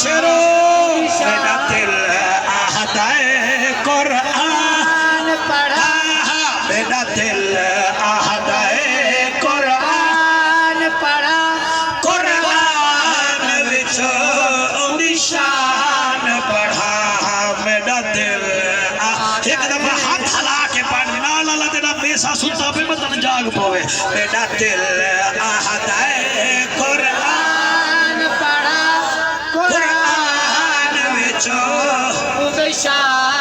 شیرو میرا دل آہدائے قرآن پڑھا میرا دل آہدائے قرآن پڑھا قرآن وچو نشان پڑھا میرا دل ایک دفعہ ہاتھ ہلا کے پڑھ نال اللہ تیرا پیسہ ستا پہ مطلب جاگ پوے میرا دل آہدائے قرآن پڑھا قرآن وچو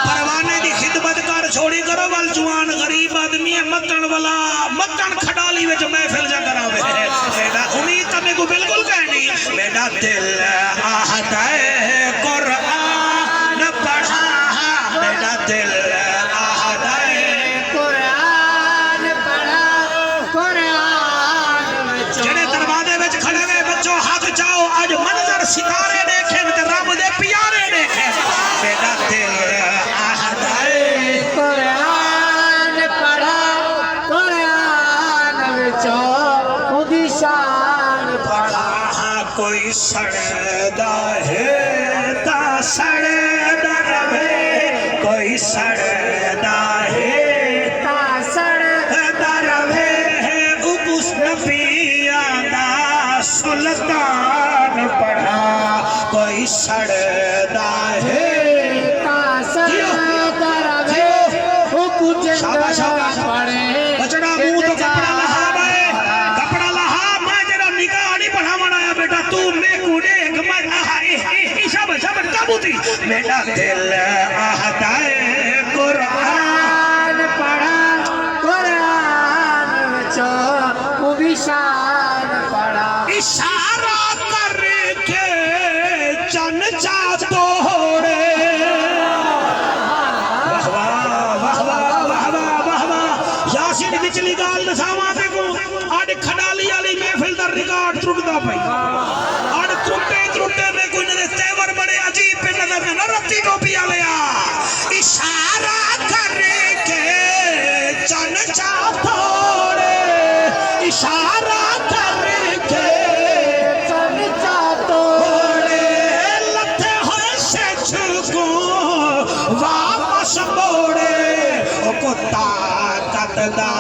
پروانے دی خدمت کر چھوڑی کرو وال جوان غریب آدمی ہے مکن والا مکن کھڈالی وچ محفل جا کراوے میرا امید تمہیں کو بالکل کہنی میرا دل آہدائے قرآن پڑھا میرا دل آہدائے قرآن پڑھا قرآن جڑے دروازے وچ کھڑے ہوئے بچوں ہاتھ چاہو آج منظر ستارے دیکھیں تے رب دے پیارے دیکھیں میرا دل آہدائے قرآن پڑھا قرآن وچوں خودی شان پڑھا کوئی سڑدا ہے تا سڑدا رہے کوئی سڑدا ہے تا سڑدا رہے اس نبیاں دا سلطان پڑھا کوئی سڑدا ہے تا سڑدا رہے کچھ پڑھے بچڑا منہ تو کپڑا لہا بائے کپڑا لہا میں جرا نگاہ نہیں پڑھا منایا بیٹا تو میں کو دیکھ میں شبر کبوتی میرا دل آہدائے قرآن پڑھا قرآن وچو وہ بھی شان پڑھا اشارہ کر کے چن چا توڑے یاسین وچلی گال دساواں تے کو اڈ کھڈالی والی محفل دا ریکارڈ ٹرٹدا پئی اڈ ٹرٹے میں کوئی نہ تیور بڑے عجیب پہ نظر نہ رتی ٹوپی والیا اشارہ کر کے چن چا توڑے اشارہ کر کے چن چا توڑے لتے ہوئے سے چھکو واپس موڑے او کو طاقت دا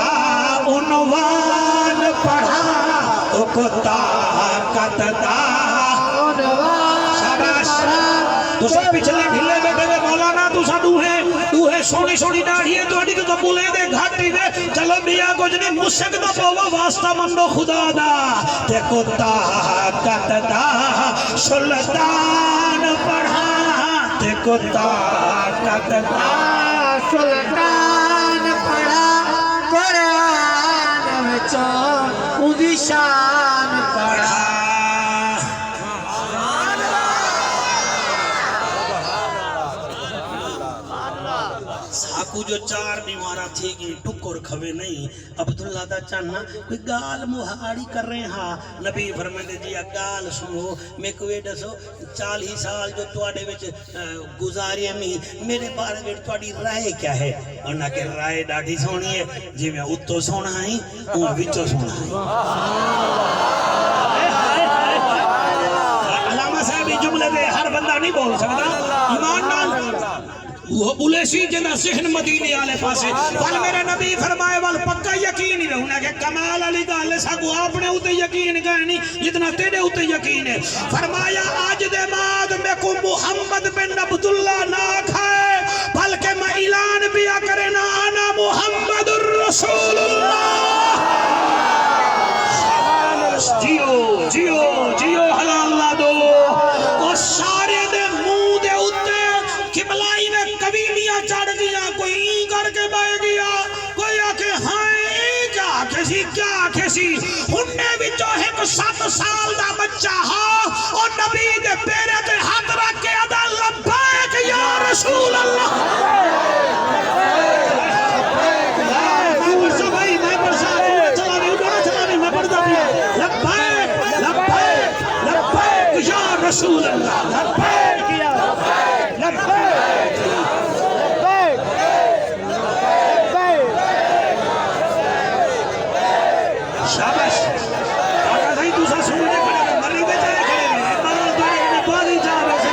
عنوان پڑھا او کو طاقت دا عنوان شاباش دوسرا پچھلے ڈھلے بیٹھے دے مولانا دوہے سونی سونی ڈاڑھیے تو اڈی تو بولے دے گھاٹی دے چلو میاں کچھ نہیں مشک دا پوا واسطہ منو خدا دا تے کو طاقت دا سلطان پڑھا تے کو طاقت دا سلطان پڑھا قرآن وچو اودی شان پڑھا ساکو جو چار بیمارہ تھی گی ٹکر کھوے نہیں عبداللہ دا چاہنا کوئی گال مہاڑی کر رہے ہاں نبی فرمائے جی گال سنو میں کوئی دسو 40 سال جو توڑے وچ گزارے میں میرے بارے میں توڑی رائے کیا ہے انہاں کہ رائے ڈاڑھی سونی ہے جی میں اتو سونا ہی وہ وچو سونا ہی علامہ صاحب جملے دے ہر بندہ نہیں بول سکتا ایمان نال وہ بولے سی جنہ ذہن مدینے آلے پاسے وال میرے نبی فرمائے وال پکا یقین ہی رہونا کہ کمال علی گالے ساکو آپ نے ہوتے یقین کہنی جتنا تیرے ہوتے یقین ہے فرمایا آج دے بعد میں کو محمد بن عبداللہ نہ کھائے بلکہ میں اعلان بھی کرے نا آنا محمد الرسول اللہ جیو جیو جیو حلال اللہ دو اور سارے دے منہ دے ہوتے قبلائی میں قبیلیاں چڑھ گیا کوئی این کر کے بائے گیا کوئی آکے ہائیں کیا کسی کیا کسی انہیں بھی جو ہے کو 7 سال دا بچہ ہاں اور نبی دے پیرے دے ہاتھ رکھ کے ادا لبائک یا رسول اللہ رسول اللہ لبیک یا لبیک لبیک شاباش آقا صحیح دوسرا سننے کھڑے مری دے جائے کھڑے مال دوڑے انہیں باری جا رہے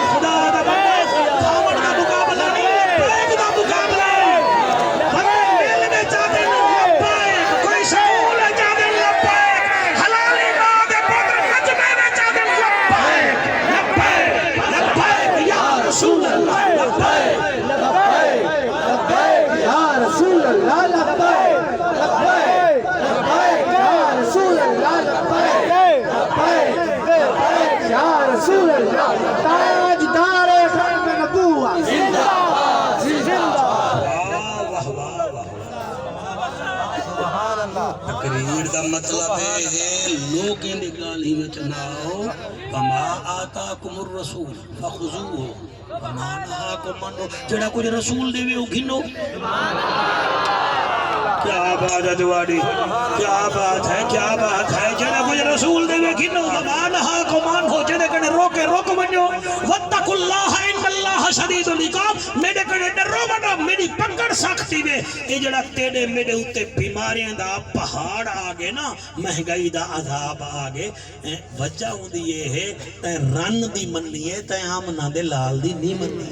اللہ لبیک لبیک لبیک یا رسول اللہ لبیک لبیک لبیک یا رسول اللہ تاجدار ختم نبوت زندہ باد زندہ تقریر دا مطلب ہے لوگیں دی گالی میں چناؤ وما آتاکم الرسول فخذوه وما نہاکم عنہ جڑا کچھ رسول دے وے او گھنو کیا بات ہے جواری کیا بات ہے جڑا کچھ رسول دے وے گھنو وما نہاکم عنہ جڑے کنے روکے روک منجو واتقوا اللہ ان اللہ شدید العقاب میرے کنے ڈرو بنا میری پکڑ سختی وے اے جڑا تیرے میرے اوتے بیماریاں دا پہاڑ آگے نا مہنگائی دا عذاب آگے وجہ ہوندی یہ ہے تے رن دی مننی ہے تے آمنہ دے لال دی نہیں مننی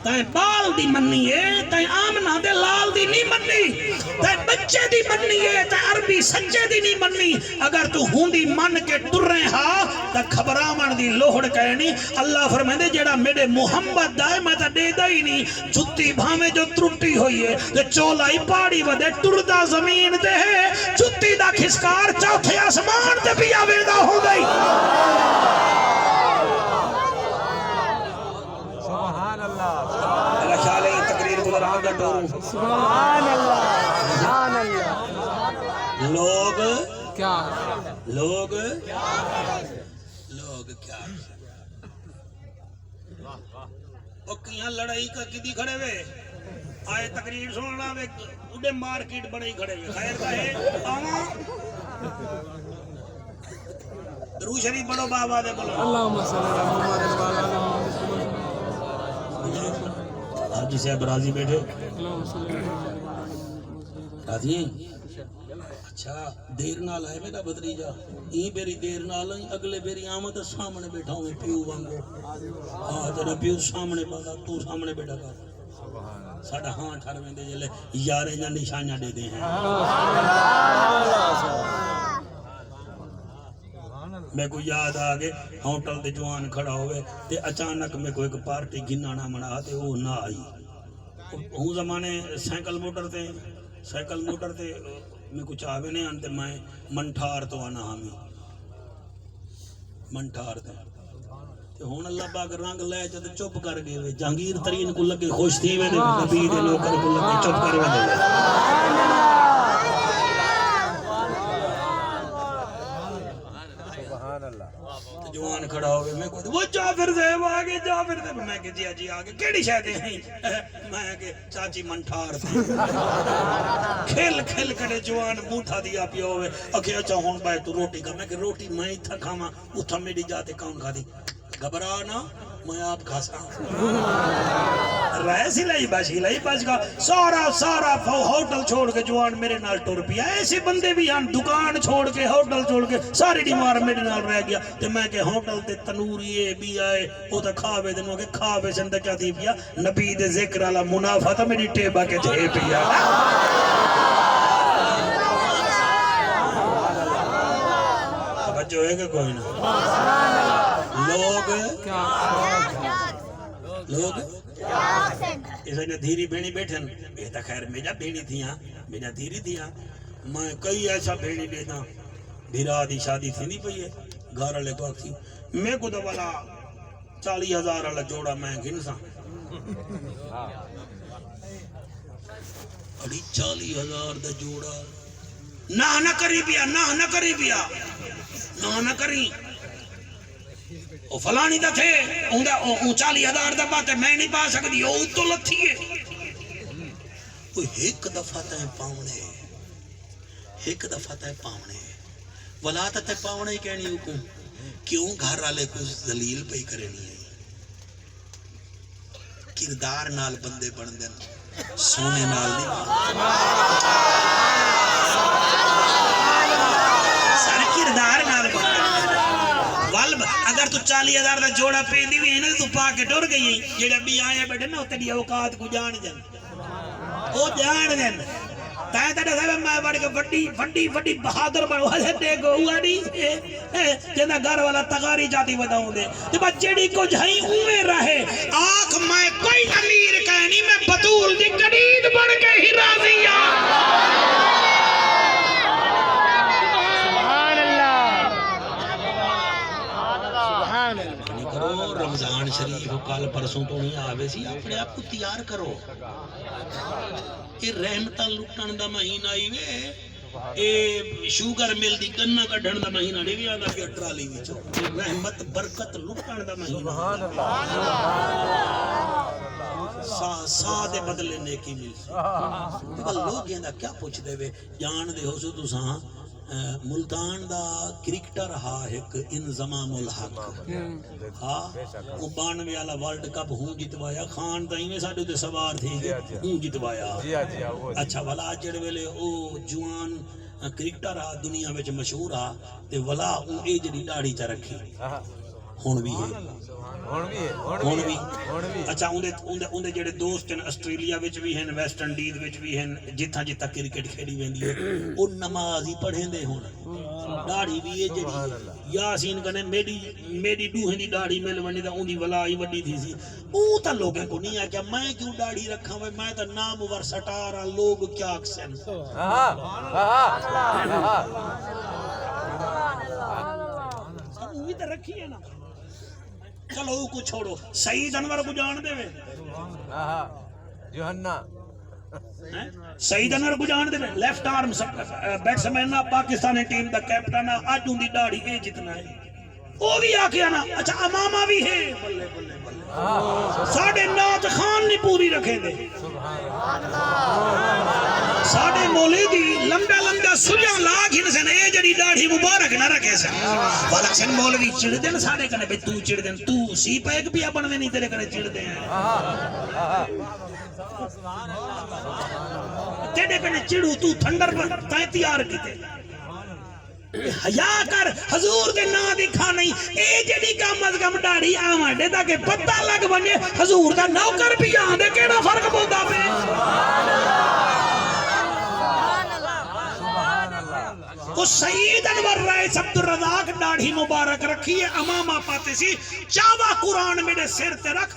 تے بال دی مننی ہے تے آمنہ دے لال دی نہیں مننی تے بچے دی مننی ہے تے عربی سچے دی نہیں مننی اگر تو ہوندی من کے ٹر رہے ہاں تے خبرامن دی لوہڑ کہنی اللہ فرمائے جیڑا میرے محمد دائے میں تے دے دا ہی نہیں جتی بھامے جو ترٹی ہوئی ہے تے چولائی پاڑی ودے ٹردہ زمین دے ہے جتی دا کھسکار چوتھے آسمان دے بھی آویدہ ہو گئی سبحان اللہ سبحان اللہ لوگ کیا وہ کیاں لڑائی کا کدی کھڑے ہوئے آئے تقریر سننا وے اڈے مارکیٹ بڑے کھڑے ہوئے خیر کا ہے آواں درود شریف پڑھو بابا دے بولو اللہم صلی اللہ علیہ وسلم حاجی صاحب راضی بیٹھے راضی اچھا دیر نال آئے میرا بھتریجا این بیری دیر نال آئی اگلے بیری آمد سامنے بیٹھا ہوں پیو وانگو ہاں تیرا پیو سامنے پاتا تو سامنے بیٹھا کر ساڑھا ہاں ٹھارویں دے جلے یارے جا نشانیاں دے دے ہیں میں کو یاد آگے ہوٹل دے جوان کھڑا ہوئے تے اچانک میں کو ایک پارٹی گنانا منا تے وہ نہ آئی ہوں زمانے سائیکل موٹر تے میں کچھ آوے نہیں آنتے میں منٹھار تو آنا ہمیں منٹھار تے ہون اللہ پاک رنگ لے جاتے چپ کر گئے ہوئے جہانگیر ترین کو لگے خوش تھی وے دے نبی دے نوکر کو لگے چپ کر وے دے جوان کھڑا ہوئے میں کہتے وہ جعفر صاحب آگے جعفر صاحب میں کہ جی آگے کیڑی شاہدیں ہیں میں کہ چاچی منٹھار تھی کھل کرے جوان موٹھا دیا پیا ہوئے اکھے اچھا ہون بائے تو روٹی کا میں کہ روٹی میں تھا کھاما اتھا میری جاتے کون کھا دی گھبرانا میں آپ کھاسا ریسی لائی باش کا سارا ہوٹل چھوڑ کے جوان میرے نال ٹور پیا ایسے بندے بھی ہاں دکان چھوڑ کے ہوٹل چھوڑ کے ساری ڈیمار میرے نال رہ گیا تو میں کہ ہوٹل تے تنوری بھی آئے وہ تا کھاوے دنوں کے کھاوے سندہ کیا تھی پیا نبی دے ذکر اللہ منافع تا میری ٹیبہ کے جھے پیا توجہ ہے کہ کوئی نہ لوگ ایسا نے دھیری بھینی بیٹھن بہتا خیر میجا بھینی تھیاں میجا دھیری تھیاں میں کئی ایسا بھینی لیتا بھیرا دی شادی تھی نہیں پئی ہے گھر والے کو اکھی میں کو تو والا 40,000 والا جوڑا میں گنسا اڑی 40,000 دا جوڑا نہ کری پیا نہ کری وہ فلانی دا تھے 40,000 دا بات ہے میں نہیں پا سکتی وہ تو لتھی ہے وہ ایک دفعہ تے پاونے ولا تے پاونے کہنی حکم کیوں گھر والے کو ذلیل پئی کرنی ہے کردار نال بندے بن دین سونے نال نہیں سارے کردار نال بن اگر تو 40,000 دا جوڑا پیندی ہوئی ہے نا تو پا کے ٹر گئی جیڑا بھی آیا بیٹھے نا تیری اوقات کو جان جان وہ جان دین تائیں تے دسے میں بڑ کے وڈی وڈی بہادر بنو ہے دیکھو واڑی جنا گھر والا تغاری جاتی وداؤں دے تے بچڑی کو جھائی اوے رہے آنکھ میں کوئی امیر کہنی میں بطول دی قدید بن کے ہی راضی رمضان شریف کال پرسوں تو نہیں آوے سی اپنے آپ کو تیار کرو یہ رحمتہ لٹن دا مہینہ ہی وے اے شوگر مل دی گنا کڈھن دا مہینہ نہیں بھی آندا کہ ٹرالی وچ رحمت برکت لٹن دا مہینہ سا دے بدلے نیکی مل لوگ یہ کیا پوچھ دے وے جان دے ہو سو تساں ملتان دا کرکٹر ہا ایک انضمام الحق ہاں وہ 92 والا ورلڈ کپ ہوں جتوایا خان تائیں ساڈے تے سوار تھی ہوں جتوایا اچھا ولا جڑے ویلے او جوان کرکٹر ہا دنیا وچ مشہور ہا تے ولا او اے جڑی داڑھی چ رکھی ہن بھی اچھا اندے جڑے دوست ہیں آسٹریلیا وچ بھی ہیں ویسٹ انڈیز وچ بھی ہیں جتھاں جتھاں کرکٹ کھیڑی ویندی ہے او نماز ہی پڑھیں دے ہن داڑھی بھی ہے جڑی یاسین کنے میری دوہے دی داڑھی مل ونی تے اودی ولا ہی وڈی تھی سی او تا لوگوں کو نہیں آ کہ میں کیوں داڑھی رکھاں میں تے نامور سٹار ہاں لوگ کیا آکھسن وہ بھی تے رکھی ہے نا چلو کو چھوڑو سعید انور کو جان دے وے یوحنا سعید انور کو جان دے وے left arm batsman Pakistani team دا کیپٹن اج ان دی داڑھی اے جتنا ہے او بھی آکھیا نا اچھا امامہ بھی ہے بلے بلے بلے ساڈے نعت خان نہیں پوری رکھے دے ساڈے مولوی لمبا لمبا سجاں لا گھن اے جڑی داڑھی مبارک نہ رکھے سن والا سن مولوی چڑ دین ساڈے کنے بے تو چڑ دین تو سی پیک بھی بنوے نہیں تیرے کنے چڑ دے تیرے کنے چڑو تو تھنڈر پر تائیں تیار کیتے حیا کر حضور دے نا دکھا نہیں اے جڑی کم از کم داڑھی آواں دے تاکہ پتہ لگ بنے حضور دا نوکر بھی آندے کیڑا فرق پوندا پے وہ سعید انور رائس عبد الرزاق داڑھی مبارک رکھی ہے امامہ پاتے سی چاوا قرآن میرے سر تے رکھ